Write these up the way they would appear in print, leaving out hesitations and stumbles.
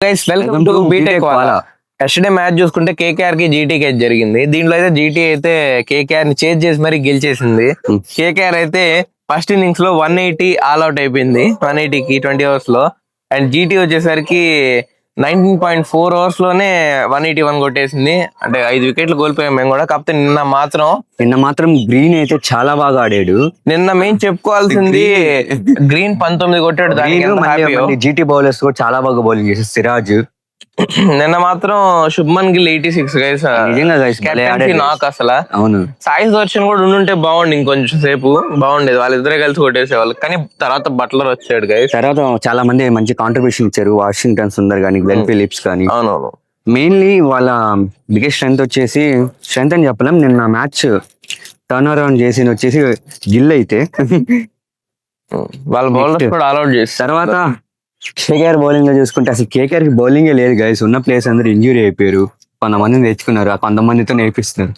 Guys welcome to BTech Wala. Yesterday match చూసుకుంటే KKR కి జీటీకి జరిగింది. దీంట్లో అయితే జీటీ అయితే కేకేఆర్ ని చేజ్ చేసి మరి గెలిచేసింది. కేకేఆర్ అయితే ఫస్ట్ ఇన్నింగ్స్ లో 180 ఆల్అౌట్ అయిపోయింది, 180కి 20 overs లో. అండ్ జీటీ వచ్చేసరికి 19.4 overs లోనే 181 కొట్టేసింది. అంటే 5 వికెట్లు కోల్పోయాం మేము కూడా. కాకపోతే నిన్న మాత్రం గ్రీన్ అయితే చాలా బాగా ఆడాడు. నిన్న మేము చెప్పుకోవాల్సింది గ్రీన్ 19 కొట్టాడు. జీటీ బౌలర్స్ కూడా చాలా బాగా బౌలింగ్ చేశారు. సిరాజ్ నిన్న మాత్రం శుభ్మన్ గిల్ 86 గైస్. నిజంగా గైస్ నాకు అసలు అవును, సాయి దర్శన్ కూడా ఉండుంటే బాగుండి, ఇంకొంచెం సేపు బాగుండేది. వాళ్ళిద్దరే కలిసి కొట్టేసేవాళ్ళు. కానీ తర్వాత బట్లర్ వచ్చాడు గైస్. తర్వాత చాలా మంది మంచి కాంట్రిబ్యూషన్ ఇచ్చారు. వాషింగ్టన్ సుందర్ కానీ, గ్లెన్ ఫిలిప్స్ కానీ. అవునవును. మెయిన్లీ వాళ్ళ బిగ్గెస్ట్ స్ట్రెంత్ వచ్చేసి, స్ట్రెంత్ అని చెప్పలేం, నిన్న మ్యాచ్ టర్న్ అరౌండ్ చేసి వచ్చేసి గిల్ అయితే వాళ్ళ బౌలర్స్ కూడా ఆల్అౌట్ చేసి. తర్వాత కేకేఆర్ బౌలింగ్ లో చూసుకుంటే అసలు కేకేఆర్ కి బౌలింగే లేదు గైస్. ఉన్న ప్లేయర్స్ అందరూ ఇంజూరీ అయిపోయారు. కొంతమందిని తెచ్చుకున్నారు, ఆ కొంతమందితో నేర్పిస్తున్నారు.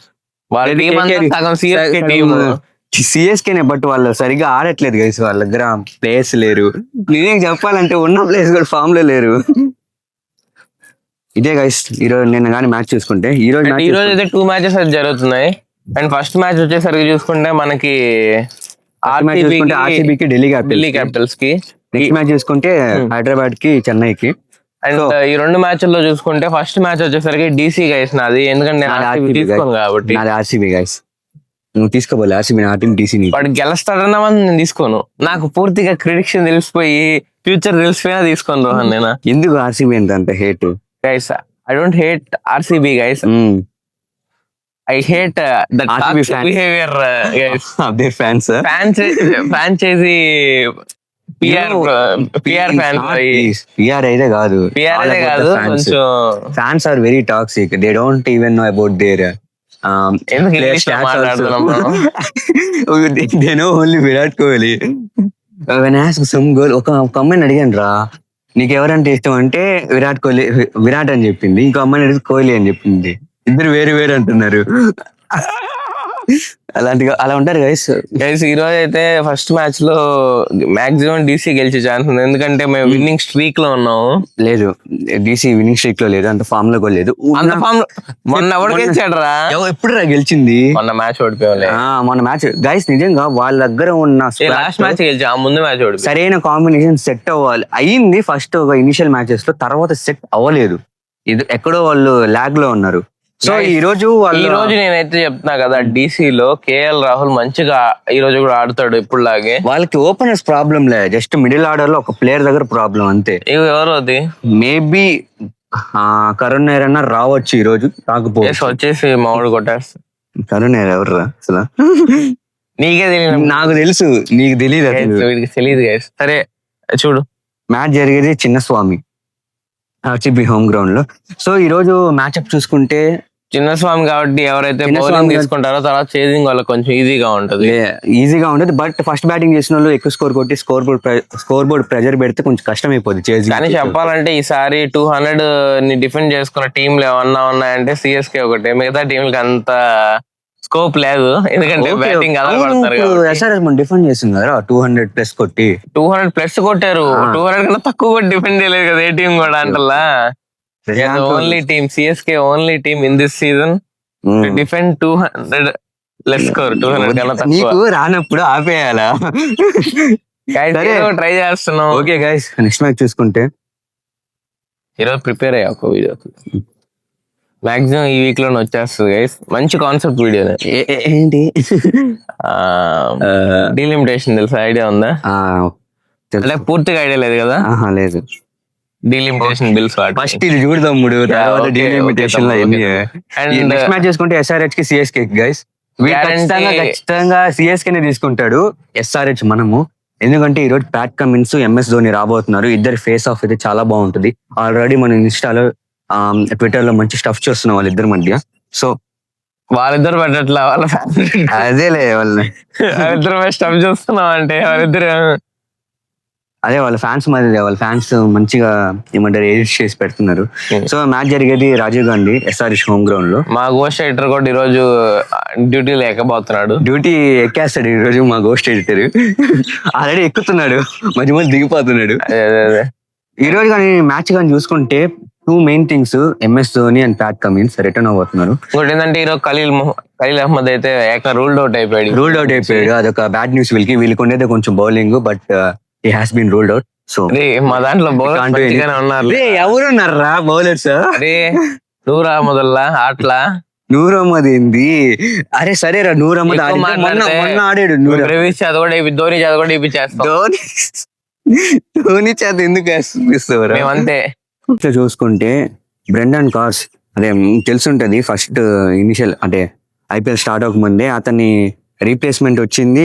సిఎస్కేనే, బట్ వాళ్ళు సరిగ్గా ఆడట్లేదు గైస్. వాళ్ళ దగ్గర ప్లేయర్స్ లేరు. నిజంగా చెప్పాలంటే ఉన్న ప్లేయర్స్ కూడా ఫామ్ లో లేరు. ఇదే గైస్ ఈరోజు నిన్న కానీ మ్యాచ్ చూసుకుంటే ఈ రోజు అయితే 2 మ్యాచెస్ అయితే జరుగుతున్నాయి. అండ్ ఫస్ట్ మ్యాచ్ వచ్చేసరికి చూసుకుంటే మనకి ఆర్సీబీకి ఢిల్లీ క్యాపిటల్స్ కి. నెక్స్ట్ మ్యాచ్ చూసుకుంటే హైదరాబాద్ కి చెన్నైకి. అండ్ ఈ 2 మ్యాచ్ల్లో చూసుకుంటే ఫస్ట్ మ్యాచ్ వచ్చేసరికి డీసీ గైస్ నాది, ఎందుకంటే తీసుకోను కాబట్టి. నాది ఆర్సీబీ గైస్. నువ్వు తీసుకోవాలి ఆర్సీబీ, నా టీం డీసీ. వాడు గెలుస్తాడన్న నేను తీసుకోను. నాకు పూర్తిగా ప్రిడిక్షన్ తెలిసిపోయి ఫ్యూచర్ తెలిసిపోయినా తీసుకోను రోహన్. నేను ఎందుకు ఆర్సీబీ అంత hate guys? I don't hate RCB guys. I hate that toxic behavior, guys. Their fans. Franchise PR fans. PR అయితే కాదు. కొంచెం fans are very toxic. They don't even know about their they know only Virat Kohli. When I asked some girl, ఒక అమ్మాయిని అడిగాను రా, నీకు ఎవరంటే ఇష్టం అంటే విరాట్ అని చెప్పింది. ఇంకో అమ్మాయిని అడిగితే కోహ్లీ అని చెప్పింది. ఇద్దరు వేరు వేరు అంటున్నారు. అలా ఉంటారు గైస్. ఈ రోజు అయితే ఫస్ట్ మ్యాచ్ లో మాక్సిమం డీసీ గెలిచే ఛాన్స్ ఉంది, ఎందుకంటే మేము విన్నింగ్ స్ట్రీక్ లో ఉన్నాము. లేదు, డీసీ విన్నింగ్ స్ట్రీక్ లో లేదు, అంత ఫామ్ లో కూడా లేదు. మొన్న ఎవరు గెలిచాడు రా? ఎప్పుడు రా గెలిచింది? మొన్న మ్యాచ్ ఓడిపోయాలి. మొన్న మ్యాచ్ గైస్ నిజంగా వాళ్ళ దగ్గర ఉన్న లాస్ట్ మ్యాచ్ గెలిచి ఆ ముందు మ్యాచ్ ఓడిపోయి. సరైన కాంబినేషన్ సెట్ అవ్వాలి అయింది ఫస్ట్ ఒక ఇనిషియల్ మ్యాచెస్ లో, తర్వాత సెట్ అవ్వలేదు. ఇది ఎక్కడో వాళ్ళు లాగ్ లో ఉన్నారు. సో ఈ రోజు నేనైతే చెప్తున్నా కదా, డీసీలో కేఎల్ రాహుల్ మంచిగా ఈ రోజు కూడా ఆడుతాడు ఇప్పుడు లాగే. వాళ్ళకి ఓపెనర్స్ ప్రాబ్లం లే, జస్ట్ మిడిల్ ఆర్డర్ లో ఒక ప్లేయర్ దగ్గర ప్రాబ్లం అంతే. ఎవరు అది? మేబీ కరుణ్ నాయర్ అన్న రావచ్చు ఈ రోజు, రాకపోతే వచ్చేసి మామిడి కొట్టేస్తా. కరుణ్ నాయర్ ఎవరు రా అసలు? నీకే తెలియదు. నాకు తెలుసు, నీకు తెలియదు. తెలియదు. సరే చూడు, మ్యాచ్ జరిగేది చిన్నస్వామి ఆర్సీబీ హోమ్ గ్రౌండ్ లో. సో ఈ రోజు మ్యాచ్అప్ చూసుకుంటే చిన్నస్వామి కాబట్టి ఎవరైతే బౌలింగ్ తీసుకుంటారో తర్వాత చేజింగ్ వాళ్ళకి కొంచెం ఈజీగా ఉంటది. బట్ ఫస్ట్ బ్యాటింగ్ చేసిన వాళ్ళు ఎక్కువ స్కోర్ కొట్టి స్కోర్ బోర్డ్ ప్రెజర్ పెడితే కొంచెం కష్టం అయిపోతుంది చేజింగ్. కానీ చెప్పాలంటే ఈసారి 200 ని డిఫెండ్ చేసుకున్న టీంలు ఏమన్నా ఉన్నాయంటే సిఎస్కే ఒకటే, మిగతా టీంలకి అంత స్కోప్ లేదు, ఎందుకంటే బ్యాటింగ్ డిఫెండ్ చేస్తుంది కదా 200+ కొట్టి. 200+ కొట్టారు. 200 కన్నా తక్కువ డిఫెండ్ చేయలేదు కదా ఏ టీం కూడా. అంటలా only team CSK, only team in this season defend 200 score. 200 కన్నా తక్కువ రానప్పుడు ఆపేయాలా? ట్రై చేస్తున్నాం. ఓకే గైస్, నెక్స్ట్ మ్యాచ్ చూసుకుంటే ఈరోజు ప్రిపేర్ అయ్యా ఒక వీడియోకి. మాక్సిమం ఈ వీక్ లో వచ్చేస్తుంది గైస్. మంచి కాన్సెప్ట్ వీడియో. ఏంటి? డీలిమిటేషన్ తెలుసా? ఐడియా ఉందా? అంటే పూర్తిగా ఐడియా లేదు కదా? లేదు. డీలిమిటేషన్ బిల్స్ ఫస్ట్ ఇది చూడదమ్ముడు, తర్వాత డీలిమిటేషన్ లో నెక్స్ట్ మ్యాచ్ చేసుకుంటే ఎస్ఆర్హెచ్ కి సిఎస్కే గైస్. ఖచ్చితంగా సిఎస్కే నే తీసుకుంటాడు ఎస్ఆర్హెచ్ మనము, ఎందుకంటే ఈ రోజు ప్యాట్ కమిన్స్, ఎంఎస్ ధోని రాబోతున్నారు. ఇద్దరు ఫేస్ ఆఫ్ అయితే చాలా బాగుంటుంది. ఆల్రెడీ మనం ఇన్స్టాలో ట్విట్టర్ లో మంచి స్టఫ్ చూస్తున్నాం వాళ్ళిద్దరి మధ్య. సో వాళ్ళిద్దరు పెట్టట్లా, వాళ్ళ అదేలే వాళ్ళిద్దరు స్టఫ్ చూస్తున్నాం అంటే అదే వాళ్ళ ఫ్యాన్స్ మధ్య, వాళ్ళ ఫ్యాన్స్ మంచిగా ఏమంటారు ఎడిట్ చేసి పెడుతున్నారు. సో మ్యాచ్ జరిగేది Rajiv Gandhi SRH home ground లో. మా గోస్ట్ ఎడిటర్ కూడా ఈ రోజు డ్యూటీ లేకపోతున్నాడు. డ్యూటీ ఎక్కేస్తాడు ఈ రోజు మా గోస్ట్ ఎడిటర్. ఆల్రెడీ ఎక్కుతున్నాడు, మధ్య మధ్య దిగిపోతున్నాడు. ఈ రోజు కానీ మ్యాచ్ కానీ చూసుకుంటే 2 main things, MS Dhoni and Pat Cummins return అవుతున్నారు. ఇంకోటి ఏంటంటే ఈరోజు ఖలీల్ అహ్మద్ అయితే ఏక రూల్డ్ అవుట్ అయిపోయాడు. అదొక బ్యాడ్ న్యూస్ వీళ్ళకి ఉండేది కొంచెం bowling, but he has been ruled out. So మా దాంట్లో బౌలర్ ఉన్నారు. ఎవరున్నారా బౌలర్స్? అరే నూర్ అహ్మదుల్లా ఆట్లా నూర్ అహ్మద్ ఏంది? అరే సరేరా, నూర్ అహ్మద్ మొన్న ఆడాడు. ధోని చేత కూడా ఇప్పించేస్తాం. ధోని చేత ఎందుకు వేస్తావరా? మేమంతే. చూసుకుంటే బ్రెండన్ కార్స్, అదే తెలుసుంటది, ఫస్ట్ ఇనిషియల్ అంటే IPL స్టార్ట్ అవ్వకముందే అతని రీప్లేస్మెంట్ వచ్చింది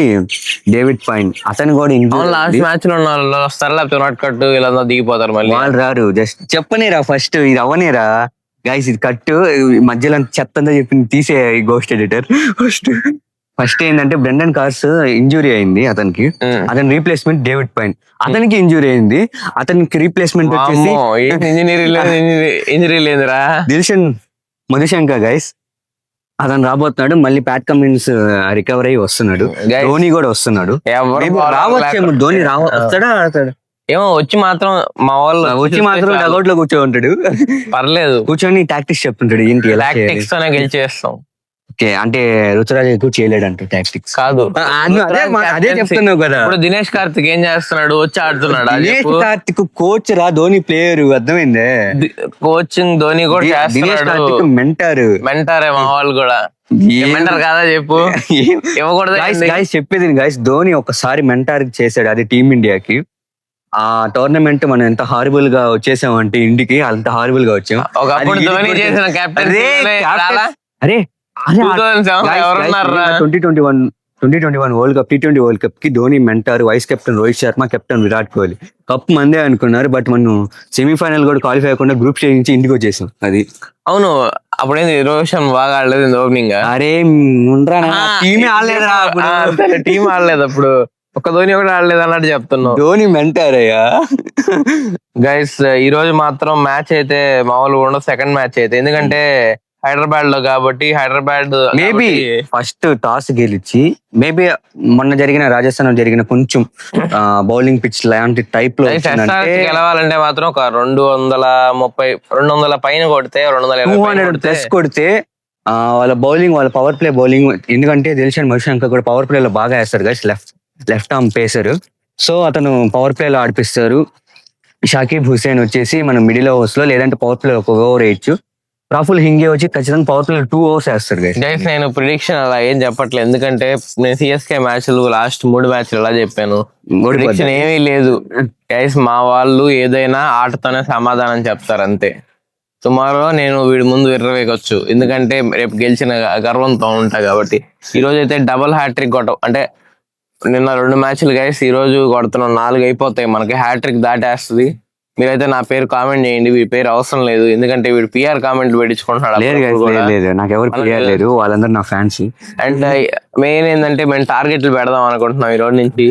డేవిడ్ పైన్. అతను కూడా లాస్ట్ మ్యాచ్ లో వస్తారు, లేకపోతే నాట్ కట్ ఇలా దిగిపోతారు. మళ్ళీ వాళ్ళు రారు. జస్ట్ చెప్పనేరా ఫస్ట్ ఇది అవనేరా గైస్, ఇది కట్టు మధ్యలో చెత్తంతా చెప్పింది తీసే గోస్ట్ ఎడిటర్. ఫస్ట్ ఏంటంటే బ్రెండన్ కార్స్ ఇంజురీ అయింది అతనికి. అతని రీప్లేస్మెంట్ డేవిడ్ పైన్. అతనికి ఇంజురీ అయింది, అతనికి రీప్లేస్మెంట్ వచ్చేసి ఇంజరీ లేదురా దిల్షన్ మధుశంకర్ గైస్. అతను రాబోతున్నాడు. మళ్ళీ ప్యాట్ కమిన్స్ రికవర్ అయ్యి వస్తున్నాడు. ధోని కూడా వస్తున్నాడు. రావచ్చేమో, ధోని వస్తాడా ఆడతాడు ఏమో. వచ్చి మాత్రం మా వాళ్ళు డగౌట్ లో కూర్చో ఉంటాడు. పర్లేదు, కూర్చొని టాక్టిక్స్ చెప్తుంటాడు. ఏంటి టాక్టిక్స్ తోనే గెలిచేస్తాం. ఓకే, అంటే రుతురాజ్ ఎక్కువ చేయలేడంట టాక్టిక్స్. కాదు, అదే చెప్తున్నావు కదా. ఇప్పుడు దినేష్ కార్తిక్ ఏం చేస్తున్నాడు? వచ్చి ఆడుతున్నాడు. దినేష్ కార్తిక్ కోచ్ రా, ధోని ప్లేయర్. అర్థమైందే, కోచింగ్ ధోని కూడా చేస్తున్నాడు. మెంటారే మా వాళ్ళు కూడా. మెంటర్ కాదా చెప్పు? ఇవ్వకూడదు. చెప్పేది గైస్, ధోని ఒకసారి మెంటార్ చేశాడు, అది టీమిండియాకి. ఆ టోర్నమెంట్ మనం ఎంత హారిబుల్ గా వచ్చేసామంటే ఇంటికి, అంత హారిబుల్ గా వచ్చాం. ఒకప్పుడు ధోని చేసిన కెప్టెన్ అరే 2021 world cup, T20 world cup కి Dhoni mentor, vice captain Rohit Sharma, captain Virat Kohli. Cup మందే అనుకున్నారు, బట్ మనం సెమీఫైనల్ కూడా క్వాలిఫై అవ్వకుండా గ్రూప్ స్టేజ్ నుంచి ఇంటికి వచ్చేసాం. అది అవును. అప్పుడేంది రోహిత్ శర్మ బాగా ఆడలేదు ఓపెనింగ్. అరే టీమే ఆడలేదురా, టీం ఆడలేదు అప్పుడు. ఒక్క ధోని కూడా ఆడలేదు అన్నట్టు చెప్తున్నావు. ధోని మెంటార్ అయ్యా. గైస్ ఈ రోజు మాత్రం మ్యాచ్ అయితే మామూలుగా ఉండదు. సెకండ్ మ్యాచ్ అయితే, ఎందుకంటే హైదరాబాద్ లో కాబట్టి. హైదరాబాద్ మేబీ ఫస్ట్ టాస్ గెలిచి, మేబీ మొన్న జరిగిన రాజస్థాన్ జరిగిన కొంచెం బౌలింగ్ పిచ్ లాంటి టైప్ లో గెలవాలంటే మాత్రం ఒక 200 పైన కొడితే, 220 ప్లస్ కొడితే వాళ్ళ బౌలింగ్, వాళ్ళ పవర్ ప్లే బౌలింగ్. ఎందుకంటే దిల్షన్ మధుశంకర్ కూడా పవర్ ప్లే లో బాగా వేస్తారు guys, left arm pacer. So అతను పవర్ ప్లే లో ఆడిపిస్తారు. షాకిబ్ హుసేన్ వచ్చేసి మనం మిడిల్ ఓవర్స్ లో, లేదంటే పవర్ ప్లే ఒక ఓవర్ వేయచ్చు. రాహుల్ హింగే వచ్చి ఖచ్చితంగా పవర్ ప్లే 2 ఓవర్స్ వేస్తారు గైస్. నేను ప్రిడిక్షన్ అలా ఏం చెప్పట్లేదు, ఎందుకంటే నేను CSK మ్యాచ్లు లాస్ట్ 3 మ్యాచ్లు ఎలా చెప్పాను. ప్రిడిక్షన్ ఏమీ లేదు గైస్. మా వాళ్ళు ఏదైనా ఆటతోనే సమాధానం చెప్తారు అంతే. టుమారో నేను వీడి ముందు విర్రవేయవచ్చు, ఎందుకంటే రేపు గెలిచిన గర్వంతో ఉంటా కాబట్టి. ఈ రోజు అయితే డబుల్ హ్యాట్రిక్ అంటే నిన్న 2 మ్యాచ్లు గైస్, ఈ రోజు కొడుతున్నాం 4 అయిపోతాయి మనకి. హ్యాట్రిక్ దాటేస్తుంది. మీరైతే నా పేరు కామెంట్ చేయండి, వీడి పేరు అవసరం లేదు, ఎందుకంటే వీడు PR కామెంట్లు పెట్టించుకుంటున్నాడు. నాకు ఎవరు PR లేదు, వాళ్ళందరూ నా ఫ్యాన్స్. అండ్ మెయిన్ ఏంటంటే మేము టార్గెట్లు పెడదాం అనుకుంటున్నాం ఈ రోజు నుంచి.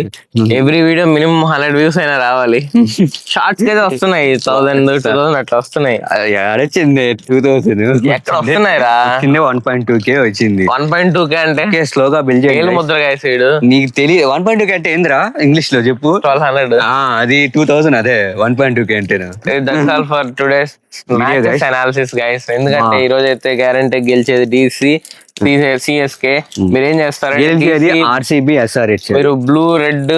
ఎవ్రీ వీడియో మినిమం 100 వ్యూస్ అయినా రావాలి. షార్ట్స్ అయితే వస్తున్నాయి 1000, 2000 అట్లా వస్తున్నాయి. 2000 ఎక్కడ వస్తున్నాయి రా? 1.2K వచ్చింది. 1.2K అంటే స్లోగా బిల్డ్ చేయాలి. ముద్రగా సైడ్ నీకు తెలియదు. 1.2K అంటే ఏంద్రా ఇంగ్లీష్ లో చెప్పు. 1200. అది 2000. అదే 1.2K అంటే. That's all for today's matches analysis guys. ఎందుకంటే ఈ రోజు అయితే గ్యారంటీ గెలిచేది CSK. మీరేం చేస్తారంటే RCB, SRH. మీరు బ్లూ రెడ్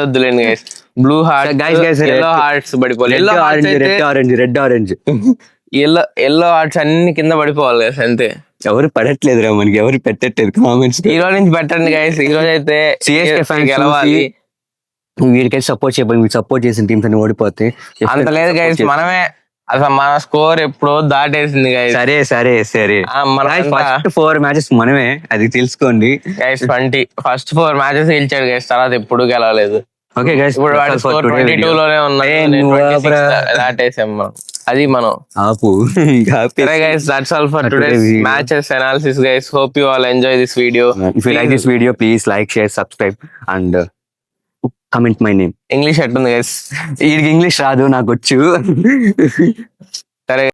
వద్దులేండి guys. Blue heart, yellow hearts పడిపోవాలి. రెడ్ ఆరెంజ్ ఎల్లో హార్ట్స్ అన్ని కింద పడిపోవాలి గైస్, అంతే. ఎవరు పడట్లేదురా, మనకి ఎవరు పెట్టట్లేదు కామెంట్స్. ఈ రోజు నుంచి పెట్టండి గైస్. ఈ రోజు అయితే CSK ఫ్యాన్స్ గెలవాలి. వీరికైతే సపోర్ట్ చేయాలి. మీరు సపోర్ట్ చేసిన టీమ్స్ అన్ని ఓడిపోతే అంత లేదు గైస్. మనమే అసలు మన స్కోర్ ఎప్పుడో దాటేసింది గైస్. సరే ఫస్ట్ 4 మ్యాచెస్ మనమే, అది తెలుసుకోండి గైస్. ఫస్ట్ 4 మ్యాచెస్ గెలిచాడు గైస్, తర్వాత ఎప్పుడు గెలవలేదు. ఓకే గైస్, ఇప్పుడు వాడి స్కోర్ 22 లోనే ఉన్నాయి, దాటేసాం మనం. అది మనం ఆపు. సరే guys, that's all for today's matches analysis guys. Hope you all enjoy this video. If you like this video, please like, share, subscribe and comment my name. English ఎట్టుంది గైస్? వీడికి ఇంగ్లీష్ రాదు, నాకు వచ్చు. సరే.